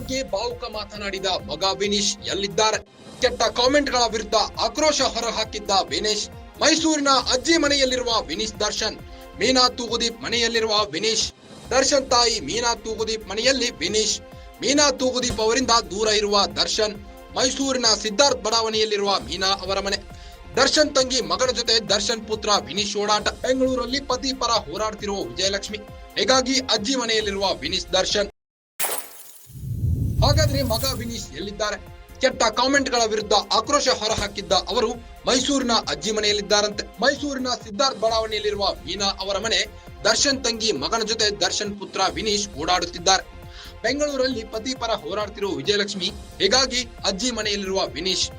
ಬಗ್ಗೆ ಭಾವುಕ ಮಾತನಾಡಿದ ಮಗ ವಿನೀಶ್ ಎಲ್ಲಿದ್ದಾರೆ? ಕೆಟ್ಟ ಕಾಮೆಂಟ್ಗಳ ವಿರುದ್ಧ ಆಕ್ರೋಶ ಹೊರಹಾಕಿದ್ದ ವಿನೀಶ್. ಮೈಸೂರಿನ ಅಜ್ಜಿ ಮನೆಯಲ್ಲಿರುವ ವಿನೀಶ್ ದರ್ಶನ್. ಮೀನಾ ತೂಗುದೀಪ್ ಮನೆಯಲ್ಲಿರುವ ವಿನೀಶ್. ದರ್ಶನ್ ತಾಯಿ ಮೀನಾ ತೂಗುದೀಪ್ ಮನೆಯಲ್ಲಿ ವಿನೀಶ್. ಮೀನಾ ತೂಗುದೀಪ್ ಅವರಿಂದ ದೂರ ಇರುವ ದರ್ಶನ್. ಮೈಸೂರಿನ ಸಿದ್ಧಾರ್ಥ್ ಬಡಾವಣೆಯಲ್ಲಿರುವ ಮೀನಾ ಅವರ ಮನೆ. ದರ್ಶನ್ ತಂಗಿ ಮಗನ ಜೊತೆ ದರ್ಶನ್ ಪುತ್ರ ವಿನೀಶ್ ಓಡಾಟ. ಬೆಂಗಳೂರಲ್ಲಿ ಪತಿ ಪರ ಹೋರಾಡ್ತಿರುವ ವಿಜಯಲಕ್ಷ್ಮಿ. ಹೀಗಾಗಿ ಅಜ್ಜಿ ಮನೆಯಲ್ಲಿರುವ ವಿನೀಶ್ ದರ್ಶನ್. ಹಾಗಾದ್ರೆ ಮಗ ವಿನೀಶ್ ಎಲ್ಲಿದ್ದಾರೆ? ಕೆಟ್ಟ ಕಾಮೆಂಟ್ಗಳ ವಿರುದ್ಧ ಆಕ್ರೋಶ ಹೊರಹಾಕಿದ್ದ ಅವರು ಮೈಸೂರಿನ ಅಜ್ಜಿ ಮನೆಯಲ್ಲಿದ್ದಾರಂತೆ. ಮೈಸೂರಿನ ಸಿದ್ಧಾರ್ಥ್ ಬಡಾವಣೆಯಲ್ಲಿರುವ ಮೀನಾ ಅವರ ಮನೆ. ದರ್ಶನ್ ತಂಗಿ ಮಗನ ಜೊತೆ ದರ್ಶನ್ ಪುತ್ರ ವಿನೀಶ್ ಓಡಾಡುತ್ತಿದ್ದಾರೆ. ಬೆಂಗಳೂರಲ್ಲಿ ಪತಿ ಪರ ಹೋರಾಡ್ತಿರುವ ವಿಜಯಲಕ್ಷ್ಮಿ. ಹೀಗಾಗಿ ಅಜ್ಜಿ ಮನೆಯಲ್ಲಿರುವ ವಿನೀಶ್.